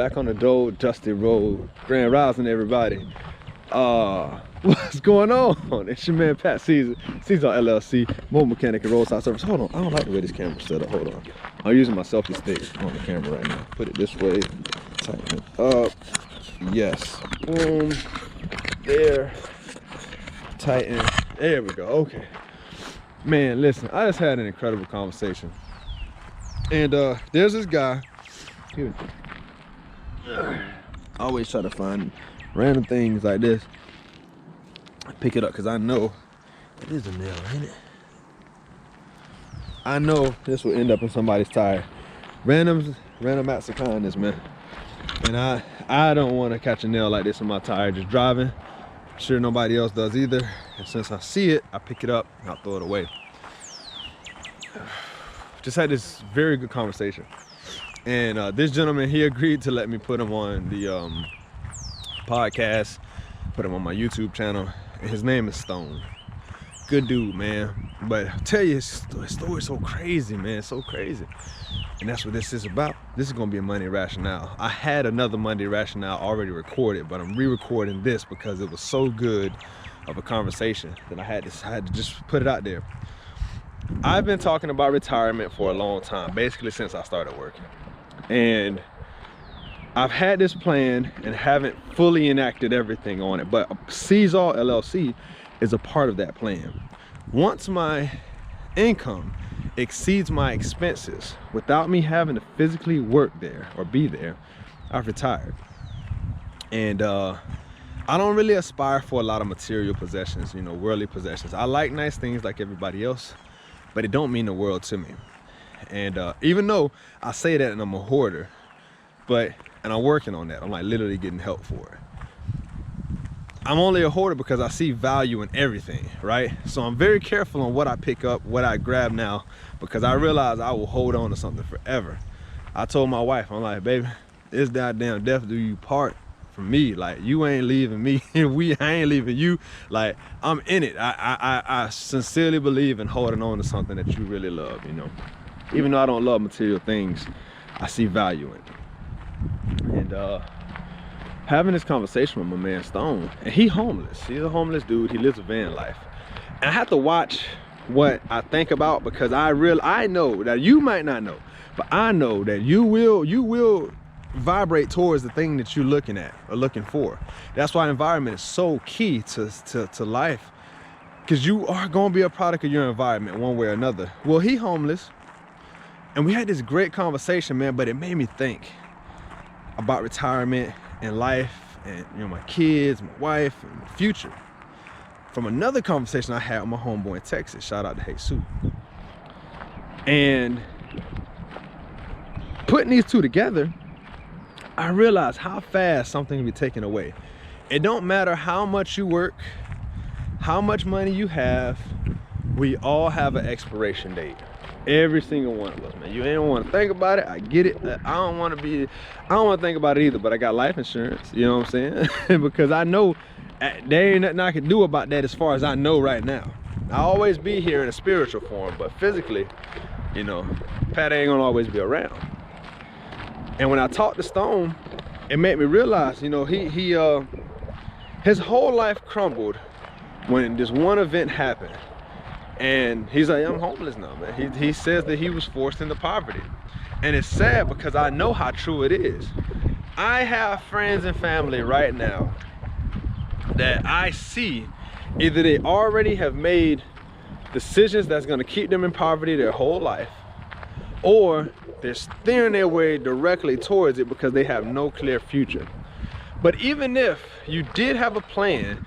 back on the old dusty road. Grand rising, everybody. What's going on? It's your man Pat Seasallauto LLC, mobile mechanic and roadside service. Hold on, I don't like the way this camera's set up. Hold on. I'm using my selfie stick on the camera right now. Put it this way, tighten it up. Yes. Boom. There. Tighten. There we go. Okay. Man, listen, I just had an incredible conversation. And there's this guy. I always try to find random things like this. I pick it up because I know it is a nail, ain't it? I know this will end up in somebody's tire. Random acts of kindness, man. And I don't want to catch a nail like this in my tire just driving. I'm sure nobody else does either. And since I see it, I pick it up and I'll throw it away. Just had this very good conversation. And this gentleman, he agreed to let me put him on the podcast, put him on my YouTube channel. And his name is Stone. Good dude, man. But I'll tell you, his story is so crazy, man. So crazy. And that's what this is about. This is gonna be a Monday Rationale. I had another Monday Rationale already recorded, but I'm re-recording this because it was so good of a conversation that I had to just put it out there. I've been talking about retirement for a long time, basically since I started working. And I've had this plan and haven't fully enacted everything on it, but Seasallauto LLC is a part of that plan. Once my income exceeds my expenses without me having to physically work there or be there, I've retired. And I don't really aspire for a lot of material possessions, you know, worldly possessions. I like nice things like everybody else, but it don't mean the world to me. And even though I say that and I'm a hoarder, and I'm working on that, I'm like literally getting help for it. I'm only a hoarder because I see value in everything, right? So I'm very careful on what I pick up, what I grab now, because I realize I will hold on to something forever. I told my wife, I'm like, baby, it's goddamn death do you part from me. Like, you ain't leaving me, and I ain't leaving you. Like, I'm in it. I sincerely believe in holding on to something that you really love, you know. Even though I don't love material things, I see value in it. And having this conversation with my man Stone, and he homeless. He's a homeless dude. He lives a van life. And I have to watch what I think about, because I know that you might not know, but I know that you will vibrate towards the thing that you're looking at or looking for. That's why environment is so key to life, because you are going to be a product of your environment one way or another. Well, he homeless, and we had this great conversation, man, but it made me think about retirement and life, and you know, my kids, my wife, and the future, from another conversation I had with my homeboy in Texas. Shout out to Jesus. And putting these two together, I realized how fast something can be taken away. It don't matter how much you work, how much money you have, we all have an expiration date. Every single one of us, man. You ain't want to think about it. I get it. I don't want to think about it either, but I got life insurance, you know what I'm saying? Because I know there ain't nothing I can do about that as far as I know right now. I'll always be here in a spiritual form, but physically, you know, Pat ain't gonna always be around. And when I talked to Stone, it made me realize, you know, his whole life crumbled when this one event happened. And he's like, I'm homeless now, man. He says that he was forced into poverty. And it's sad because I know how true it is. I have friends and family right now that I see either they already have made decisions that's gonna keep them in poverty their whole life, or they're steering their way directly towards it because they have no clear future. But even if you did have a plan,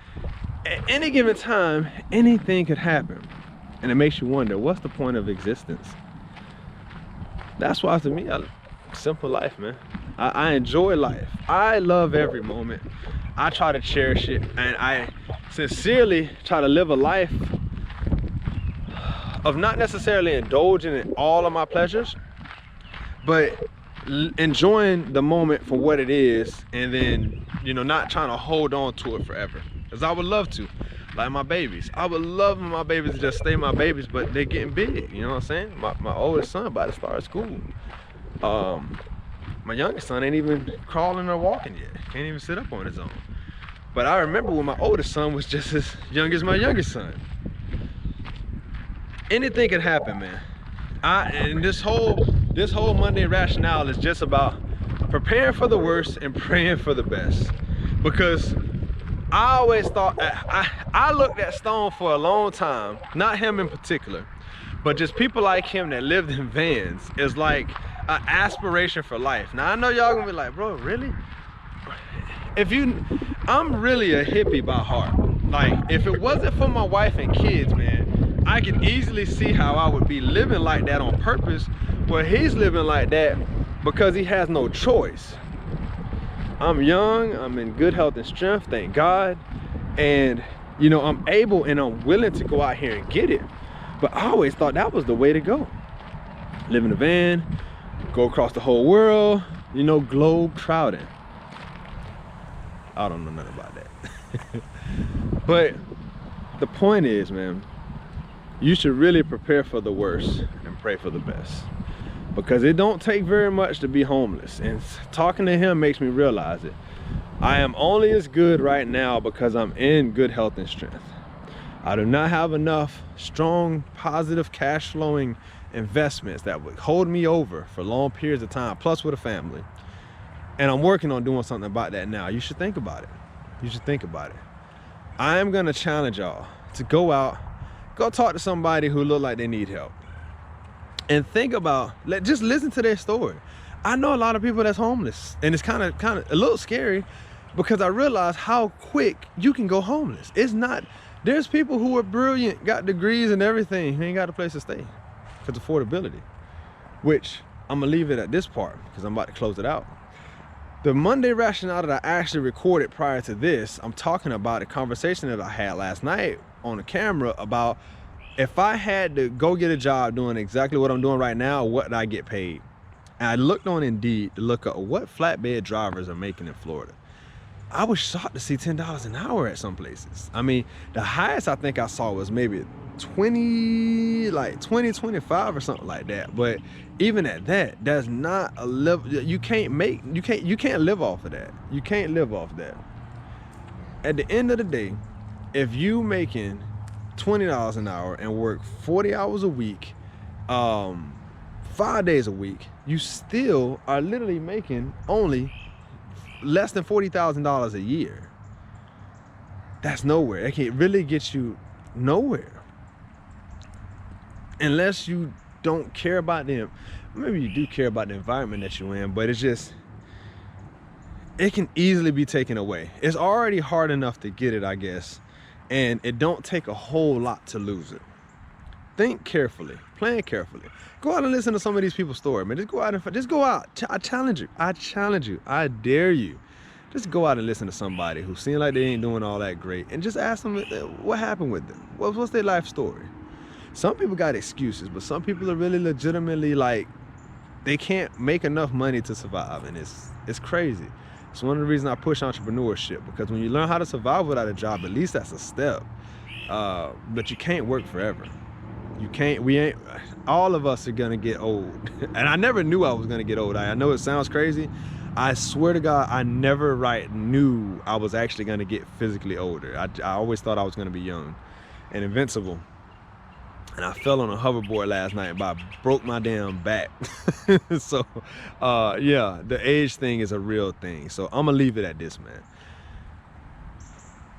at any given time, anything could happen. And it makes you wonder, what's the point of existence? That's why, to me, simple life, man. I enjoy life. I love every moment. I try to cherish it, and I sincerely try to live a life of not necessarily indulging in all of my pleasures, but enjoying the moment for what it is, and then, you know, not trying to hold on to it forever. Because I would love to. Like my babies, I would love my babies to just stay my babies, but they're getting big, you know what I'm saying? My oldest son about to start school. My youngest son ain't even crawling or walking yet. Can't even sit up on his own. But I remember when my oldest son was just as young as my youngest son. Anything can happen, man. And this whole Monday rationale is just about preparing for the worst and praying for the best. Because I always thought, I looked at Stone for a long time, not him in particular, but just people like him that lived in vans is like an aspiration for life. Now I know y'all gonna be like, bro, really? I'm really a hippie by heart. Like, if it wasn't for my wife and kids, man, I can easily see how I would be living like that on purpose, where he's living like that because he has no choice. I'm young, I'm in good health and strength, thank God. And, you know, I'm able and I'm willing to go out here and get it. But I always thought that was the way to go. Live in a van, go across the whole world, you know, globe trotting. I don't know nothing about that. But the point is, man, you should really prepare for the worst and pray for the best. Because it don't take very much to be homeless. And talking to him makes me realize it. I am only as good right now because I'm in good health and strength. I do not have enough strong, positive, cash flowing investments that would hold me over for long periods of time, plus with a family. And I'm working on doing something about that now. You should think about it. You should think about it. I am gonna challenge y'all to go out, go talk to somebody who look like they need help. And think about, just listen to their story. I know a lot of people that's homeless, and it's kind of a little scary because I realize how quick you can go homeless. It's not, there's people who are brilliant, got degrees and everything, who ain't got a place to stay because affordability, which I'm gonna leave it at this part because I'm about to close it out. The Monday rationale that I actually recorded prior to this, I'm talking about a conversation that I had last night on the camera about if I had to go get a job doing exactly what I'm doing right now, what would I get paid? And I looked on Indeed to look up what flatbed drivers are making in Florida. I was shocked to see $10 an hour at some places. I mean, the highest I think I saw was maybe 20, 25 or something like that. But even at that, that's not a level. You can't live off of that. You can't live off that. At the end of the day, if you making $20 an hour and work 40 hours a week, 5 days a week, you still are literally making only less than $40,000 a year. That's nowhere. It can't really get you nowhere. Unless you don't care about them. Maybe you do care about the environment that you're in, but it's just, it can easily be taken away. It's already hard enough to get it, I guess, and it don't take a whole lot to lose it. Think carefully, plan carefully. Go out and listen to some of these people's stories, man. Just go out. I challenge you. I dare you. Just go out and listen to somebody who seems like they ain't doing all that great, and just ask them what happened with them. What's their life story? Some people got excuses, but some people are really legitimately like, they can't make enough money to survive, and it's crazy. It's one of the reasons I push entrepreneurship, because when you learn how to survive without a job, at least that's a step. But you can't work forever. You can't, all of us are gonna get old. And I never knew I was gonna get old. I know it sounds crazy. I swear to God, I never knew I was actually gonna get physically older. I always thought I was gonna be young and invincible. And I fell on a hoverboard last night, but I broke my damn back. So, yeah, the age thing is a real thing. So I'm gonna leave it at this, man.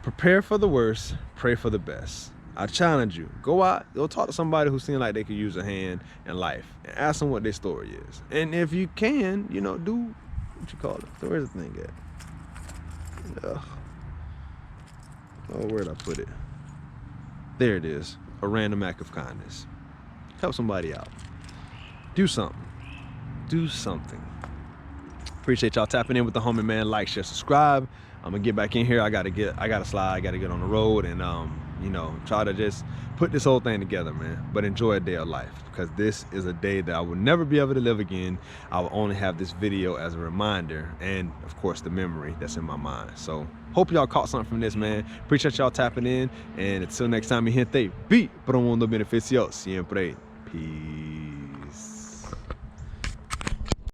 Prepare for the worst, pray for the best. I challenge you, go out, go talk to somebody who seems like they could use a hand in life, and ask them what their story is. And if you can, you know, do what you call it. So where's the thing at? Ugh. Oh, where'd I put it? There it is. A random act of kindness. Help somebody out. Do something. Do something. Appreciate y'all tapping in with the homie, man. Like, share, subscribe. I'm gonna get back in here. I gotta slide. I gotta get on the road and you know, try to just put this whole thing together, man. But enjoy a day of life, because this is a day that I will never be able to live again. I will only have this video as a reminder, and of course the memory that's in my mind. So hope y'all caught something from this, man. Appreciate y'all tapping in, and until next time, mi gente, be pro mundo beneficio siempre. Peace.